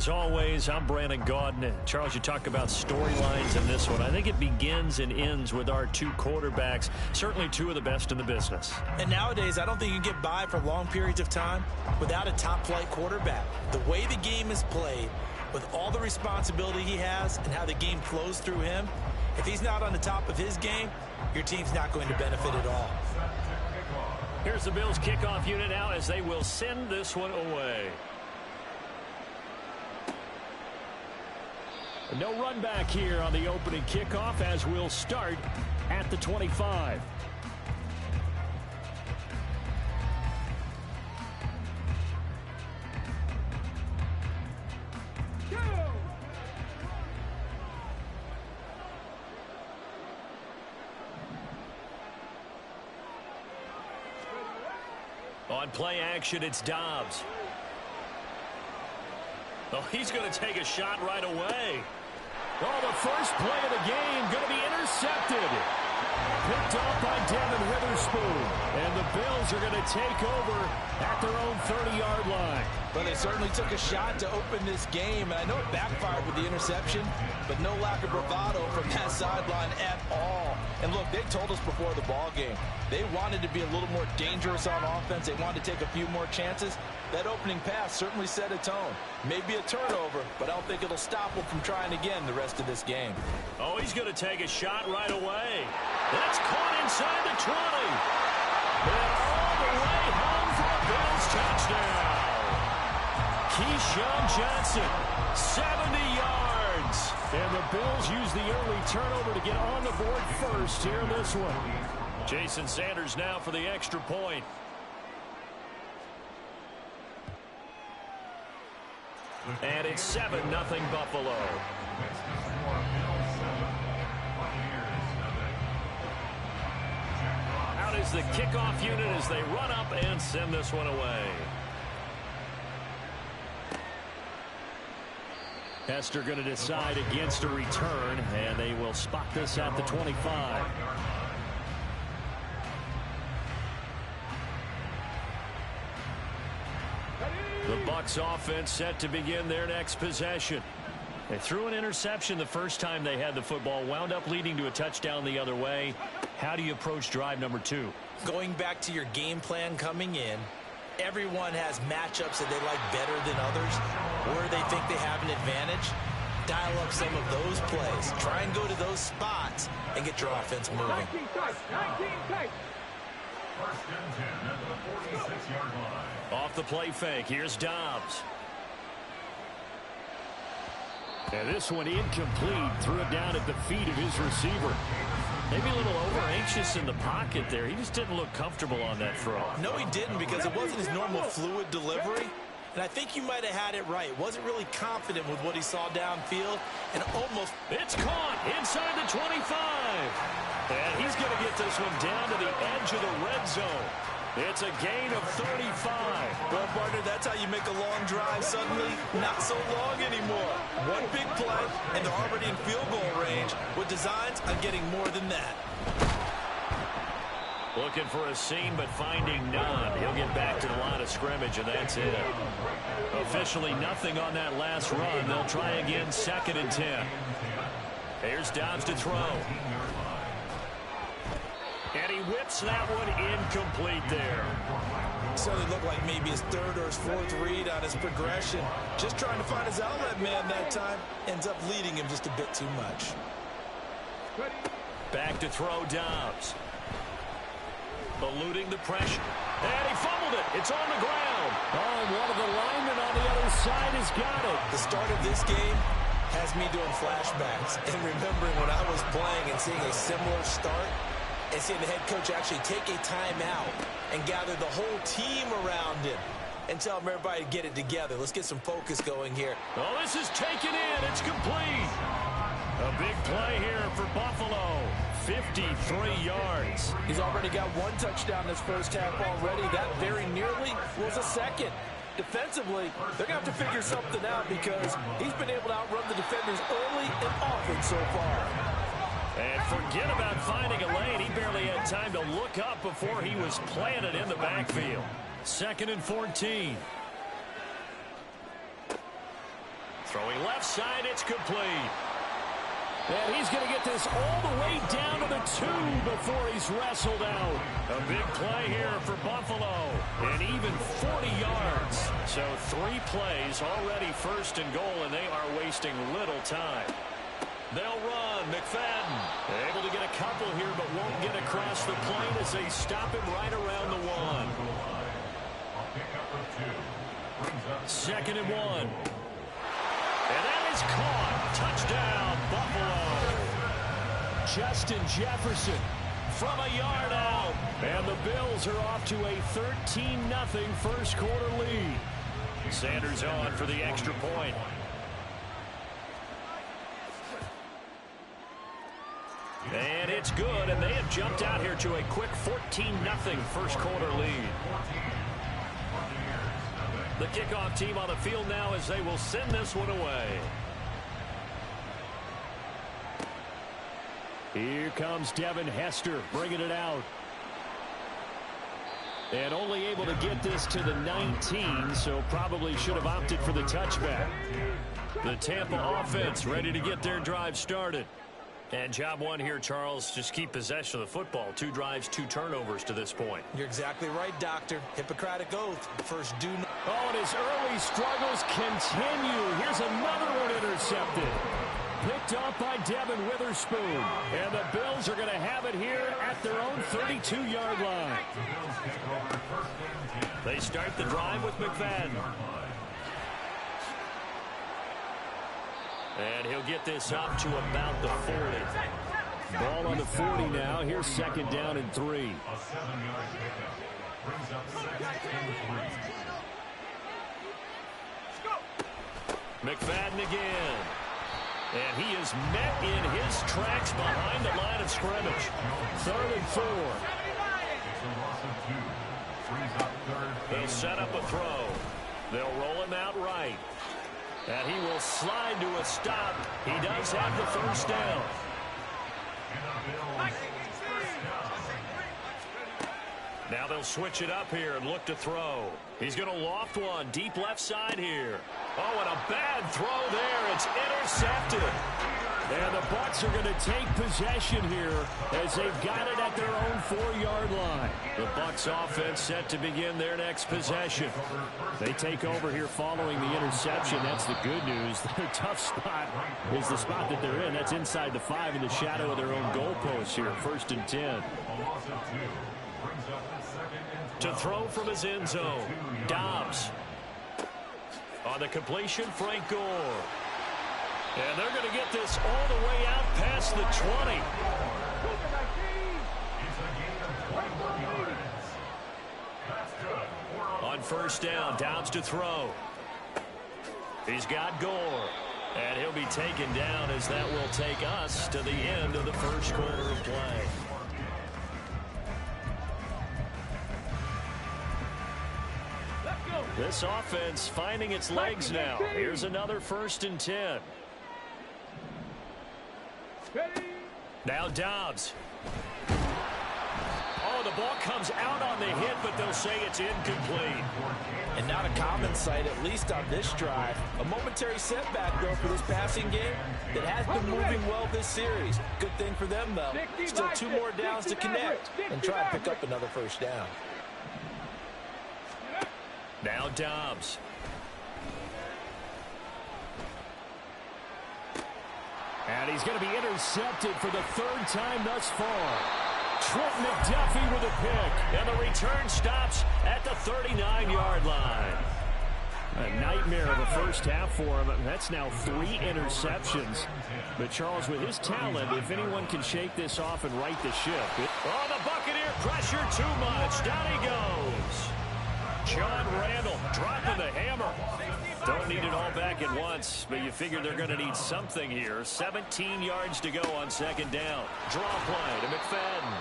As always, I'm Brandon Gaudin. Charles, you talk about storylines in this one. I think it begins and ends with our two quarterbacks, certainly two of the best in the business. And nowadays, I don't think you can get by for long periods of time without a top-flight quarterback. The way the game is played, with all the responsibility he has and how the game flows through him, if he's not on the top of his game, your team's not going to benefit at all. Here's the Bills kickoff unit now as they will send this one away. No run back here on the opening kickoff as we'll start at the 25. On play action, it's Dobbs. Oh, he's going to take a shot right away. Oh, the first play of the game going to be intercepted. Picked off by Devin Witherspoon. And the Bills are going to take over at their own 30-yard line. But they certainly took a shot to open this game. And I know it backfired with the interception, but no lack of bravado from that sideline at all. And look, they told us before the ball game, they wanted to be a little more dangerous on offense. They wanted to take a few more chances. That opening pass certainly set a tone. Maybe a turnover, but I don't think it'll stop them from trying again the rest of this game. Oh, he's going to take a shot right away. That's caught inside the 20. And all the way home for a Bills touchdown. Keyshawn Johnson, 70 yards. And the Bills use the early turnover to get on the board first here in this one. Jason Sanders now for the extra point. And it's 7-0 Buffalo. Out is the kickoff unit as they run up and send this one away. Hester going to decide against a return, and they will spot this at the 25. The Bucs offense set to begin their next possession. They threw an interception the first time they had the football, wound up leading to a touchdown the other way. How do you approach drive number 2? Going back to your game plan coming in, everyone has matchups that they like better than others, where they think they have an advantage. Dial up some of those plays. Try and go to those spots and get your offense moving. 19 tight. First and 10 at the 46-yard line. Off the play fake, here's Dobbs. And this one incomplete. Threw it down at the feet of his receiver. Maybe a little over-anxious in the pocket there. He just didn't look comfortable on that throw. No, he didn't, because it wasn't his normal fluid delivery. And I think you might have had it right. Wasn't really confident with what he saw downfield. And almost... It's caught inside the 25. And he's going to get this one down to the edge of the red zone. It's a gain of 35. Well, partner, that's how you make a long drive suddenly not so long anymore. One big play, and they're already in field goal range with designs on getting more than that. Looking for a seam, but finding none. He'll get back to the line of scrimmage, and that's it. Officially nothing on that last run. They'll try again, 2nd and 10. Here's Dobbs to throw. And he whips that one incomplete there. Certainly looked like maybe his 3rd or his 4th read on his progression. Just trying to find his outlet man that time. Ends up leading him just a bit too much. Back to throw Dobbs. Eluding the pressure. And he fumbled it. It's on the ground. Oh, one of the linemen on the other side has got it. The start of this game has me doing flashbacks and remembering when I was playing and seeing a similar start and seeing the head coach actually take a timeout and gather the whole team around him and tell everybody to get it together. Let's get some focus going here. Oh, this is taken in. It's complete. A big play here for Buffalo. 53 yards. He's already got 1 touchdown this first half already. That very nearly was a second. Defensively, they're going to have to figure something out because he's been able to outrun the defenders early and often so far. And forget about finding a lane. He barely had time to look up before he was planted in the backfield. 2nd and 14. Throwing left side, it's complete. And he's going to get this all the way down to the 2 before he's wrestled out. A big play here for Buffalo. And even 40 yards. So 3 plays already first and goal, and they are wasting little time. They'll run. McFadden able to get a couple here, but won't get across the plane as they stop him right around the 1. Second and 1. And that is caught. Touchdown, Buffalo. Justin Jefferson from a yard out. And the Bills are off to a 13-0 first quarter lead. Sanders on for the extra point. And it's good, and they have jumped out here to a quick 14-0 first quarter lead. The kickoff team on the field now as they will send this one away. Here comes Devin Hester bringing it out. And only able to get this to the 19, so probably should have opted for the touchback. The Tampa offense ready to get their drive started. And job one here, Charles, just keep possession of the football. 2 drives, 2 turnovers to this point. You're exactly right, Doctor. Hippocratic oath. First do. Oh, and his early struggles continue. Here's another one intercepted. Picked off by Devin Witherspoon. And the Bills are going to have it here at their own 32-yard line. They start the drive with McFadden. And he'll get this up to about the 40. Ball on the 40 now. Here's second down and 3. A 7-yard pickup. Brings up second and 3. McFadden again. And he is met in his tracks behind the line of scrimmage. 3rd and 4. It's a loss of 2. Brings up 3rd. They'll set up a throw. They'll roll him out right. And he will slide to a stop. He does have the first down. Now they'll switch it up here and look to throw. He's going to loft one deep left side here. Oh, and a bad throw there. It's intercepted. And the Bucs are going to take possession here as they've got it at their own 4-yard line. The Bucs offense set to begin their next possession. They take over here following the interception. That's the good news. Their tough spot is the spot that they're in. That's inside the 5 in the shadow of their own goalpost here. 1st and 10. To throw from his end zone, Dobbs. On the completion, Frank Gore. And they're going to get this all the way out past the 20. On first down, Dobbs to throw. He's got Gore. And he'll be taken down as that will take us to the end of the first quarter of play. This offense finding its legs now. Here's another 1st and 10. Now Dobbs. Oh, the ball comes out on the hit, but they'll say it's incomplete. And not a common sight, at least on this drive. A momentary setback, though, for this passing game that has been moving well this series. Good thing for them, though. Still 2 more downs to connect and try and pick up another first down. Now Dobbs. And he's going to be intercepted for the 3rd time thus far. Trent McDuffie with a pick. And the return stops at the 39-yard line. A nightmare of a first half for him. That's now 3 interceptions. But Charles, with his talent, if anyone can shake this off and right the ship. Oh, the Buccaneer pressure too much. Down he goes. John Randall dropping the hammer. Don't need it all back at once, but you figure they're going to need something here. 17 yards to go on 2nd down. Draw play to McFadden.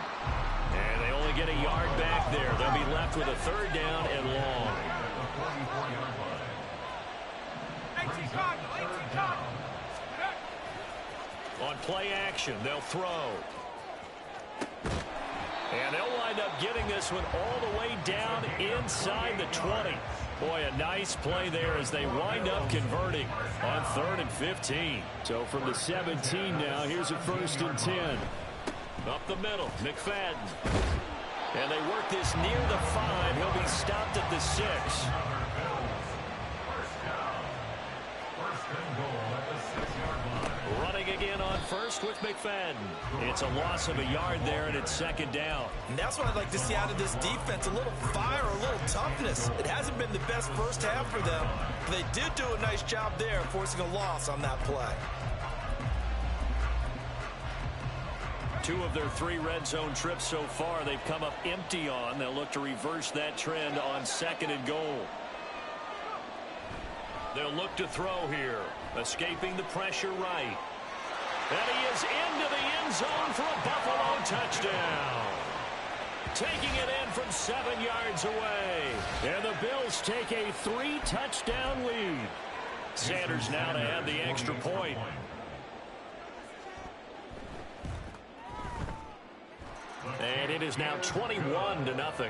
And they only get a yard back there. They'll be left with a 3rd down and long. On play action, they'll throw. And they'll line wind up getting this one all the way down inside the 20. Boy, a nice play there as they wind up converting on 3rd and 15. So from the 17 now, here's a 1st and 10. Up the middle, McFadden. And they work this near the 5. He'll be stopped at the 6. Running again on first with McFadden. It's a loss of a yard there, and it's 2nd down. And that's what I'd like to see out of this defense, a little fire, a little toughness. It hasn't been the best first half for them, but they did do a nice job there forcing a loss on that play. 2 of their 3 red zone trips so far they've come up empty on. They'll look to reverse that trend on 2nd and goal. They'll look to throw here. Escaping the pressure right. And he is into the end zone for a Buffalo touchdown. Taking it in from 7 yards away. And the Bills take a 3-touchdown lead. Sanders now to add the extra point. And it is now 21-0. Next to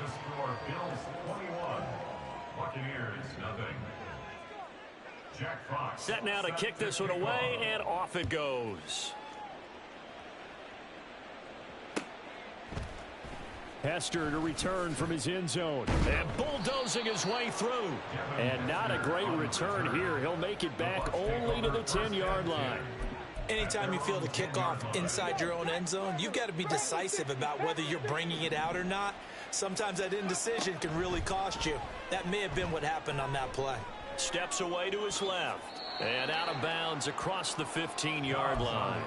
score, Bills 21, Buccaneers nothing. Jack Fox. Set now to kick this one away, and off it goes. Hester to return from his end zone. And bulldozing his way through. And not a great return here. He'll make it back only to the 10-yard line. Anytime you feel the kickoff inside your own end zone, you've got to be decisive about whether you're bringing it out or not. Sometimes that indecision can really cost you. That may have been what happened on that play. Steps away to his left. And out of bounds across the 15-yard line.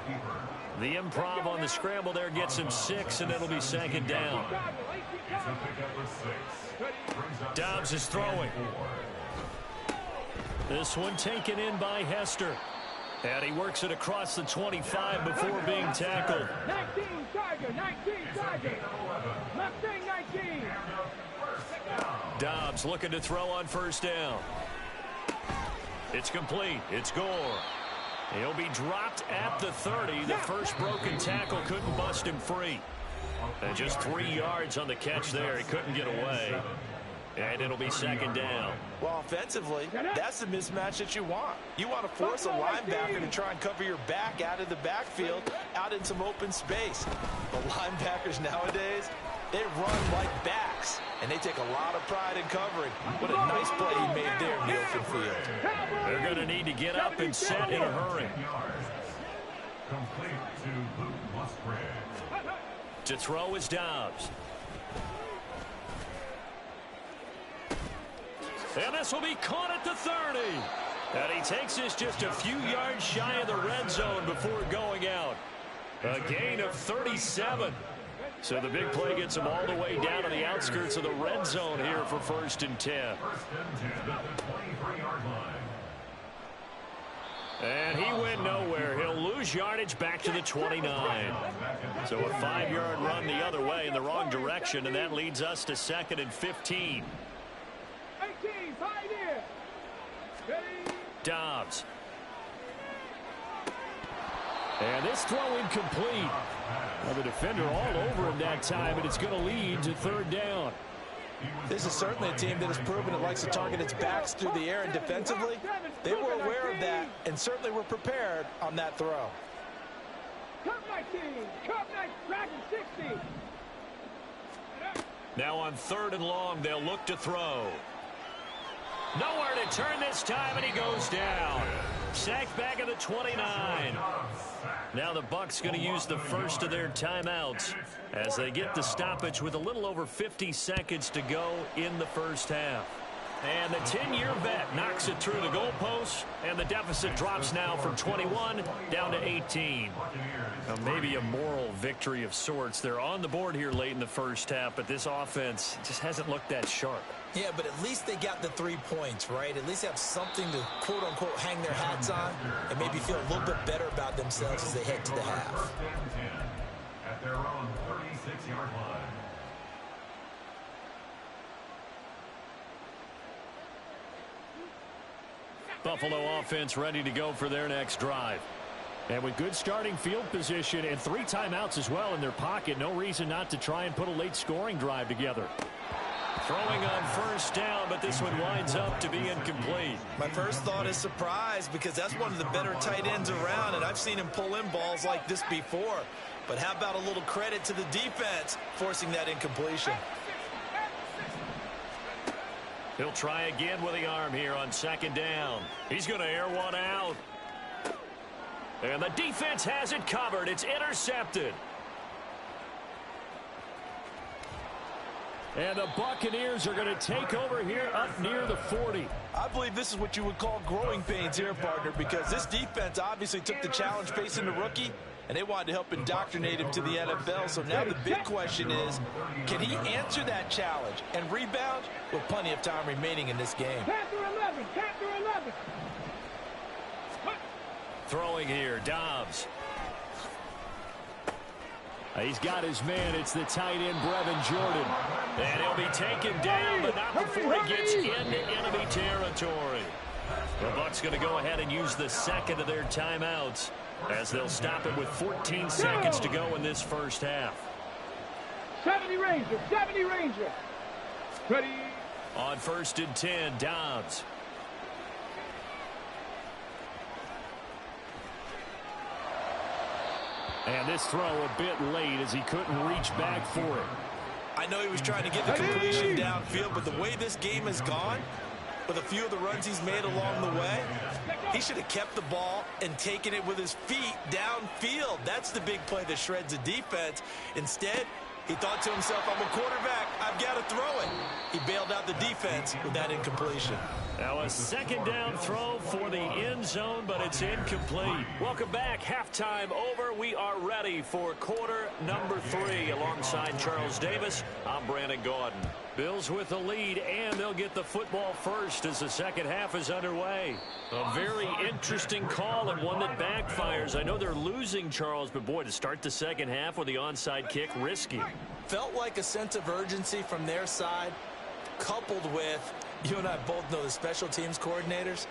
The improv on the scramble there gets him 6, and it'll be 2nd down. Dobbs is throwing. This one taken in by Hester. And he works it across the 25 before being tackled. 19 Tiger, 19 Tiger. Mustang 19. Dobbs looking to throw on 1st down. It's complete. It's Gore. He'll be dropped at the 30. The first broken tackle couldn't bust him free. And just 3 yards on the catch there. He couldn't get away. And it'll be 2nd down. Well, offensively, that's the mismatch that you want. You want to force a linebacker to try and cover your back out of the backfield, out in some open space. The linebackers nowadays, they run like backs, and they take a lot of pride in covering. What a nice play he made there in the open field. They're going to need to get up and set in a hurry. Complete to Luke Musgrave. To throw is Dobbs. And this will be caught at the 30. And he takes this just a few yards shy of the red zone before going out. A gain of 37. So the big play gets him all the way down to the outskirts of the red zone here for 1st and 10. 1st and 10 at the 23-yard line. And he went nowhere. He'll lose yardage back to the 29. So a 5-yard run the other way in the wrong direction, and that leads us to 2nd and 15. 18, pioneer. Dobbs. And this throw incomplete. Well, the defender all over him that time, and it's going to lead to 3rd down. This is certainly a team that has proven it likes to target its backs through the air, and defensively, they were aware of that and certainly were prepared on that throw. Cup 19, Cup 19, Dragon 60. Now on 3rd and long, they'll look to throw. Nowhere to turn this time, and he goes down. Sacked back at the 29. Now the Bucs going to use the first of their timeouts as they get the stoppage with a little over 50 seconds to go in the first half. And the 10-year vet knocks it through the goalpost, and the deficit drops now from 21 down to 18. Now maybe a moral victory of sorts. They're on the board here late in the first half, but this offense just hasn't looked that sharp. Yeah, but at least they got the 3 points, right? At least have something to, quote-unquote, hang their hats on and maybe feel a little bit better about themselves as they head to the half. 1st and 10 at their own 36-yard line. Buffalo offense ready to go for their next drive. And with good starting field position and 3 timeouts as well in their pocket, no reason not to try and put a late scoring drive together. Throwing on first down, but this one winds up to be incomplete. My first thought is surprise, because that's one of the better tight ends around, and I've seen him pull in balls like this before. But how about a little credit to the defense forcing that incompletion? He'll try again with the arm here on second down. He's going to air one out. And the defense has it covered. It's intercepted. And the Buccaneers are going to take over here up near the 40. I believe this is what you would call growing pains here, partner, because this defense obviously took the challenge facing the rookie, and they wanted to help indoctrinate him to the NFL. So now the big question is, can he answer that challenge and rebound with plenty of time remaining in this game? Panther 11, Panther 11. Throwing here, Dobbs. He's got his man. It's the tight end, Brevin Jordan. And he'll be taken down, but not before he gets into enemy territory. The Bucs going to go ahead and use the second of their timeouts as they'll stop it with 14 seconds to go in this first half. 70 Ranger, 70 Ranger. Ready. On first and 10, Dobbs. And this throw a bit late as he couldn't reach back for it. I know he was trying to get the completion downfield, but the way this game has gone, with a few of the runs he's made along the way, he should have kept the ball and taken it with his feet downfield. That's the big play that shreds the defense. Instead, he thought to himself, I'm a quarterback, I've got to throw it. He bailed out the defense with that incompletion. Now a second down throw for the end zone, but it's incomplete. Welcome back. Halftime over. We are ready for quarter number 3. Alongside Charles Davis, I'm Brandon Gaudin. Bills with the lead, and they'll get the football first as the second half is underway. A very interesting call and one that backfires. I know they're losing, Charles, but boy, to start the second half with the onside kick, risky. Felt like a sense of urgency from their side, coupled with, you and I both know the special teams coordinators,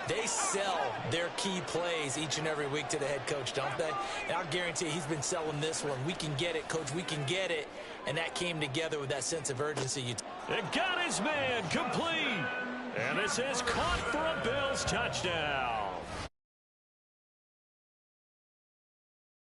they sell their key plays each and every week to the head coach, don't they? And I'll guarantee he's been selling this one. We can get it, coach, we can get it. And that came together with that sense of urgency. And got his man complete. And this is caught for a Bills touchdown.